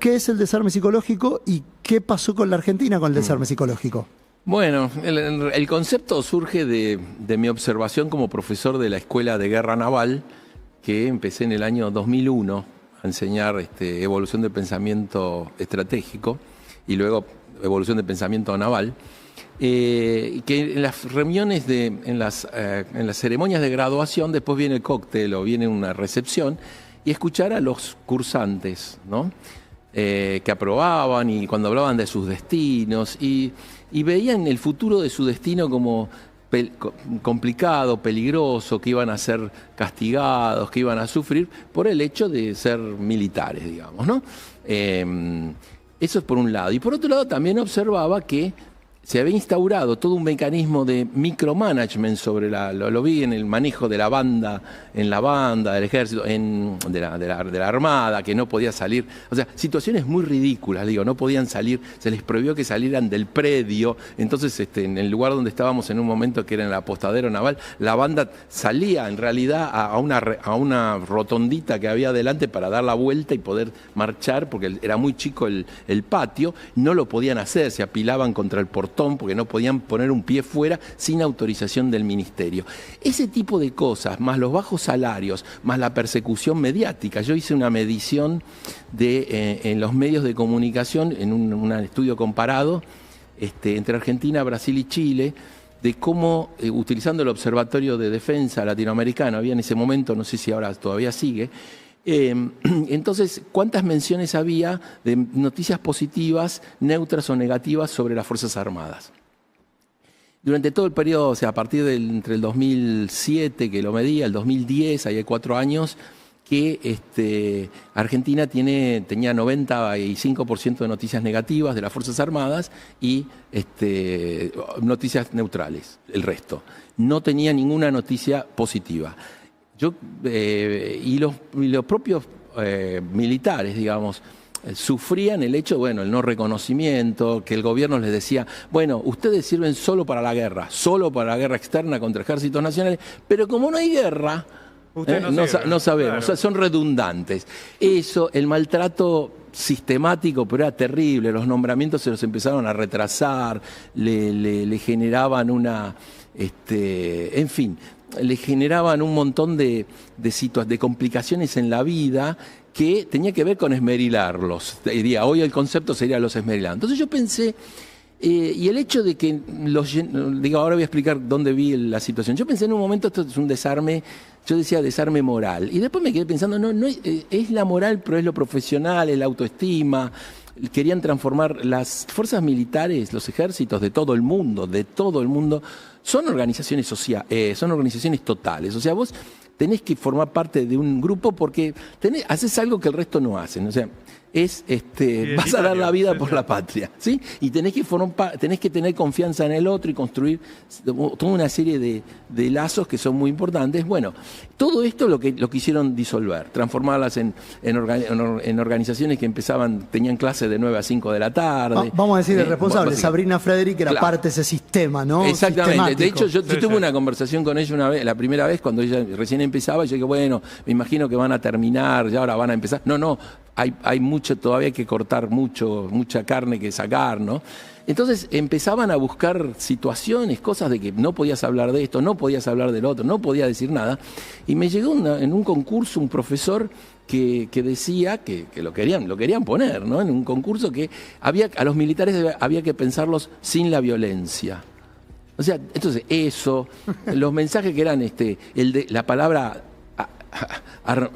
¿qué es el desarme psicológico y qué pasó con la Argentina con el desarme psicológico? Bueno, el concepto surge de mi observación como profesor de la Escuela de Guerra Naval, que empecé en el año 2001 a enseñar evolución del pensamiento estratégico y luego evolución del pensamiento naval. Que en las reuniones, en las ceremonias de graduación, después viene el cóctel o viene una recepción, y escuchar a los cursantes, ¿no? Que aprobaban y cuando hablaban de sus destinos y veían el futuro de su destino como complicado, peligroso, que iban a ser castigados, que iban a sufrir por el hecho de ser militares, digamos, ¿no? Eso es por un lado. Y por otro lado también observaba que se había instaurado todo un mecanismo de micromanagement sobre lo vi en el manejo de la banda, en la banda, del ejército, de la armada, que no podía salir. O sea, situaciones muy ridículas, digo, no podían salir, se les prohibió que salieran del predio. Entonces, en el lugar donde estábamos en un momento, que era en el apostadero naval, la banda salía en realidad a una rotondita que había adelante para dar la vuelta y poder marchar, porque era muy chico el patio. No lo podían hacer, se apilaban contra el portón porque no podían poner un pie fuera sin autorización del ministerio. Ese tipo de cosas, más los bajos salarios, más la persecución mediática. Yo hice una medición en los medios de comunicación, en un estudio comparado entre Argentina, Brasil y Chile, de cómo, utilizando el Observatorio de Defensa Latinoamericano, había en ese momento, no sé si ahora todavía sigue, entonces, ¿cuántas menciones había de noticias positivas, neutras o negativas sobre las Fuerzas Armadas? Durante todo el periodo, o sea, a partir entre el 2007, que lo medía, el 2010, ahí hay 4 años, que Argentina tenía 95% de noticias negativas de las Fuerzas Armadas y noticias neutrales, el resto. No tenía ninguna noticia positiva. Y los propios militares, digamos, sufrían el hecho, bueno, el no reconocimiento, que el gobierno les decía, bueno, ustedes sirven solo para la guerra externa contra ejércitos nacionales, pero como no hay guerra, no sabemos, claro. O sea, son redundantes. Eso, el maltrato sistemático, pero era terrible, los nombramientos se los empezaron a retrasar, le generaban en fin, le generaban un montón de complicaciones en la vida que tenía que ver con esmerilarlos. Hoy el concepto sería los esmerilar. Entonces yo pensé, y el hecho de que ahora voy a explicar dónde vi la situación. Yo pensé en un momento, esto es un desarme, yo decía desarme moral, y después me quedé pensando, no es la moral, pero es lo profesional, es la autoestima. Querían transformar las fuerzas militares, los ejércitos de todo el mundo, son organizaciones sociales, son organizaciones totales. O sea, vos tenés que formar parte de un grupo porque haces algo que el resto no hacen. O sea, vas a dar la vida por la patria, ¿sí? Y tenés que tener confianza en el otro y construir toda una serie de lazos que son muy importantes. Bueno, todo esto lo quisieron disolver, transformarlas en organizaciones que tenían clases de 9 a 5 de la tarde. Vamos a decir el responsable, Sabrina Frederick, era parte de ese sistema, ¿no? Exactamente. Sistemático. De hecho, yo tuve una conversación con ella una vez, la primera vez, cuando ella recién empezaba, yo dije, bueno, me imagino que van a terminar, ya ahora van a empezar. No. Hay mucho, todavía hay que cortar mucha carne que sacar, ¿no? Entonces empezaban a buscar situaciones, cosas de que no podías hablar de esto, no podías hablar del otro, no podías decir nada. Y me llegó en un concurso un profesor que decía que lo querían poner, ¿no? En un concurso que a los militares había que pensarlos sin la violencia. O sea, entonces los mensajes que eran la palabra...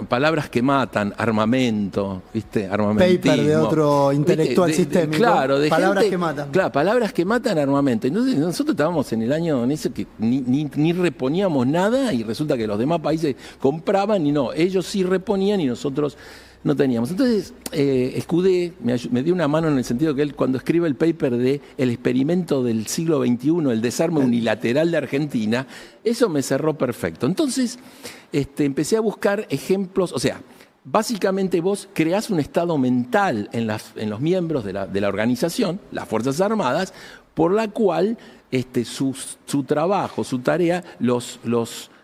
palabras que matan, armamento, ¿viste? Armamentismo. Paper de otro intelectual sistémico. Claro, palabras que matan. Claro, palabras que matan, armamento. Entonces nosotros estábamos en el año en ese que ni reponíamos nada y resulta que los demás países compraban y no, ellos sí reponían y nosotros no teníamos. Entonces, Escudé me dio una mano en el sentido que él, cuando escribe el paper de el experimento del siglo XXI, el desarme unilateral de Argentina, eso me cerró perfecto. Entonces, empecé a buscar ejemplos, o sea, básicamente vos creás un estado mental en los miembros de la organización, las Fuerzas Armadas, por la cual su trabajo, su tarea,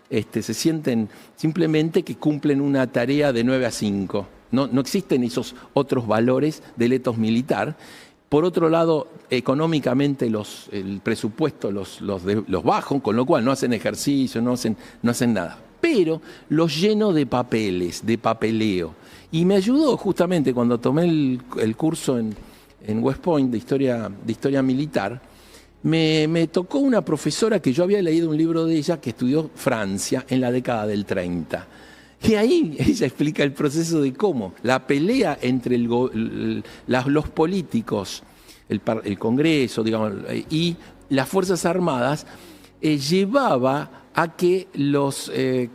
se sienten simplemente que cumplen una tarea de 9 a 5. no existen esos otros valores del ethos militar. Por otro lado, económicamente el presupuesto los bajo, con lo cual no hacen ejercicio, no hacen nada. Pero los lleno de papeles, de papeleo. Y me ayudó justamente cuando tomé el curso en West Point de historia militar, me tocó una profesora que yo había leído un libro de ella que estudió Francia en la década del 30. Y ahí ella explica el proceso de cómo la pelea entre los políticos, el Congreso, digamos, y las Fuerzas Armadas llevaba a que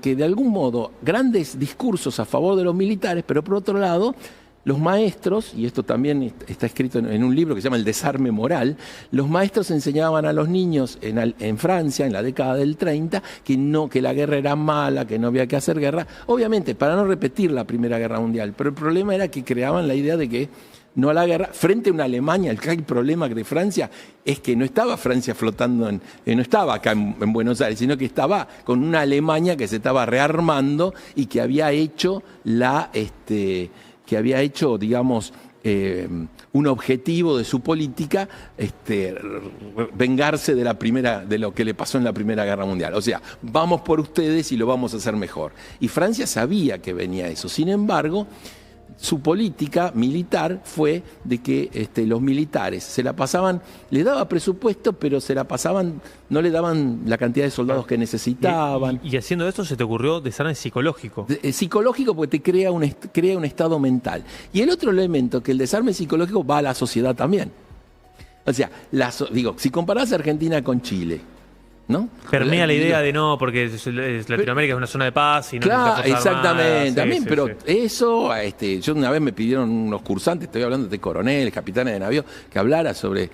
que de algún modo grandes discursos a favor de los militares, pero por otro lado los maestros, y esto también está escrito en un libro que se llama El desarme moral, los maestros enseñaban a los niños en Francia, en la década del 30, que la guerra era mala, que no había que hacer guerra, obviamente para no repetir la Primera Guerra Mundial, pero el problema era que creaban la idea de que no a la guerra, frente a una Alemania. El gran problema de Francia es que no estaba Francia flotando, no estaba acá en Buenos Aires, sino que estaba con una Alemania que se estaba rearmando y que había hecho digamos, un objetivo de su política, vengarse de lo que le pasó en la Primera Guerra Mundial. O sea, vamos por ustedes y lo vamos a hacer mejor. Y Francia sabía que venía eso. Sin embargo, su política militar fue de que los militares se la pasaban, le daba presupuesto, pero se la pasaban, no le daban la cantidad de soldados que necesitaban. Y haciendo esto se te ocurrió desarme psicológico. Psicológico porque te crea un estado mental. Y el otro elemento, que el desarme psicológico va a la sociedad también. O sea, si comparás Argentina con Chile, ¿no? Permea la idea de no, porque Latinoamérica es una zona de paz y no claro, necesita cosas exactamente, armadas. también, Sí, pero sí. Eso, yo una vez me pidieron unos cursantes, estoy hablando de coroneles, capitanes de navío, que hablara sobre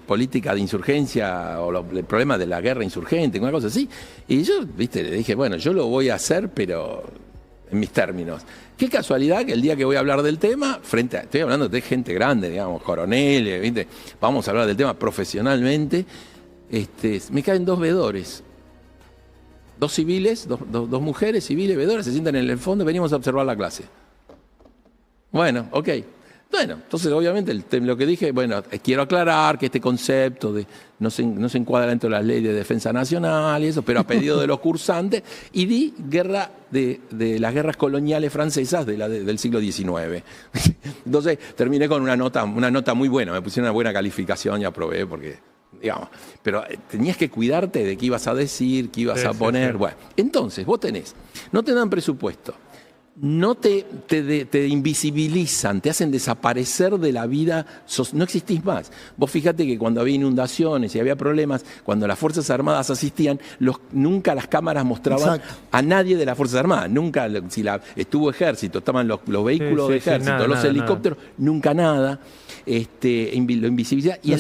política de insurgencia o el problema de la guerra insurgente, una cosa así, y yo, le dije, bueno, yo lo voy a hacer, pero en mis términos. Qué casualidad que el día que voy a hablar del tema, estoy hablando de gente grande, digamos, coroneles, ¿viste? Vamos a hablar del tema profesionalmente. Me caen dos vedores, dos civiles, dos mujeres civiles, vedoras, se sientan en el fondo y venimos a observar la clase. Bueno, ok. Bueno, entonces obviamente lo que dije, bueno, quiero aclarar que este concepto no se encuadra dentro de las leyes de defensa nacional y eso, pero a pedido de los cursantes, y di guerra de las guerras coloniales francesas del siglo XIX. Entonces terminé con una nota muy buena, me pusieron una buena calificación y aprobé porque... digamos, pero tenías que cuidarte de qué ibas a decir, qué ibas a poner. Sí. Bueno, entonces, vos no te dan presupuesto, no te invisibilizan, te hacen desaparecer de la vida, no existís más. Vos fíjate que cuando había inundaciones y había problemas, cuando las Fuerzas Armadas asistían, nunca las cámaras mostraban a nadie de las Fuerzas Armadas, nunca, si estuvo ejército, estaban los vehículos de ejército, los helicópteros, nunca nada. Lo invisibilizás y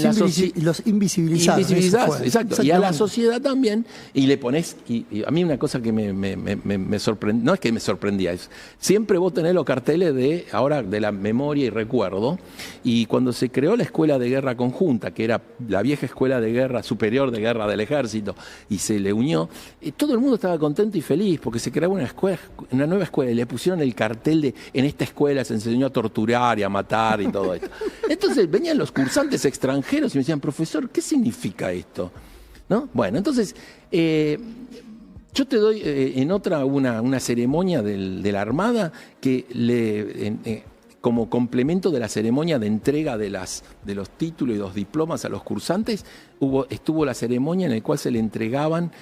los invisibilizás, exacto, y a la sociedad también, y le pones, y a mí una cosa que me sorprendió, no es que me sorprendía, siempre vos tenés los carteles de la memoria y recuerdo, y cuando se creó la Escuela de Guerra Conjunta, que era la vieja Escuela de Guerra Superior de Guerra del Ejército, y se le unió, todo el mundo estaba contento y feliz, porque se creaba una nueva escuela, y le pusieron el cartel de, en esta escuela se enseñó a torturar y a matar y todo esto. Entonces venían los cursantes extranjeros y me decían, profesor, ¿qué significa esto? ¿No? Bueno, entonces, yo te doy en otra una ceremonia de la Armada que como complemento de la ceremonia de entrega de los títulos y los diplomas a los cursantes, estuvo la ceremonia en la cual se le entregaban,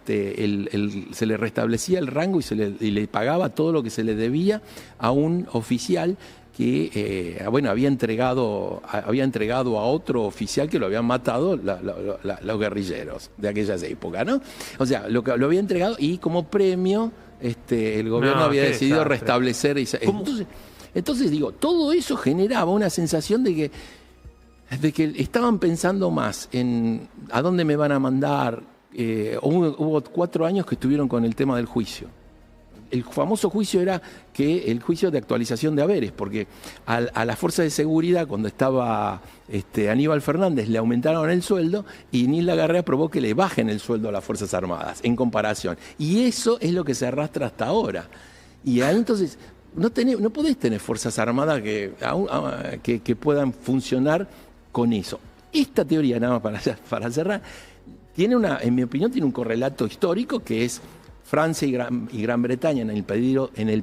se le restablecía el rango y le pagaba todo lo que se le debía a un oficial que había entregado a otro oficial que lo habían matado los guerrilleros de aquellas épocas, ¿no? O sea, lo había entregado y como premio el gobierno había decidido restablecer. Entonces digo, todo eso generaba una sensación de que estaban pensando más en a dónde me van a mandar. Hubo 4 años que estuvieron con el tema del juicio. El famoso juicio era el juicio de actualización de haberes, porque a la fuerza de seguridad, cuando estaba Aníbal Fernández, le aumentaron el sueldo y Nilda Garrea aprobó que le bajen el sueldo a las Fuerzas Armadas, en comparación. Y eso es lo que se arrastra hasta ahora. Y ahí entonces no podés tener fuerzas armadas que puedan funcionar con eso. Esta teoría, nada más para cerrar, en mi opinión, tiene un correlato histórico que es Francia y Gran Bretaña en el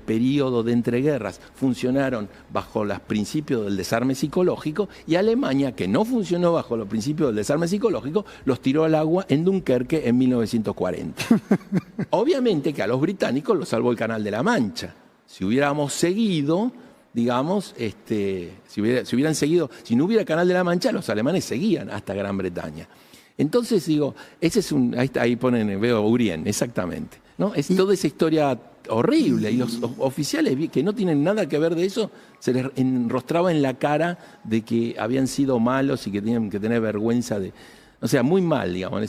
período de entreguerras funcionaron bajo los principios del desarme psicológico, y Alemania, que no funcionó bajo los principios del desarme psicológico, los tiró al agua en Dunkerque en 1940. Obviamente que a los británicos los salvó el Canal de la Mancha. Si hubiéramos seguido, digamos, si no hubiera Canal de la Mancha, los alemanes seguían hasta Gran Bretaña. Entonces digo, ahí ponen, veo Urien, exactamente, ¿no? Es toda esa historia horrible, y los oficiales que no tienen nada que ver de eso, se les enrostraba en la cara de que habían sido malos y que tenían que tener vergüenza o sea, muy mal, digamos.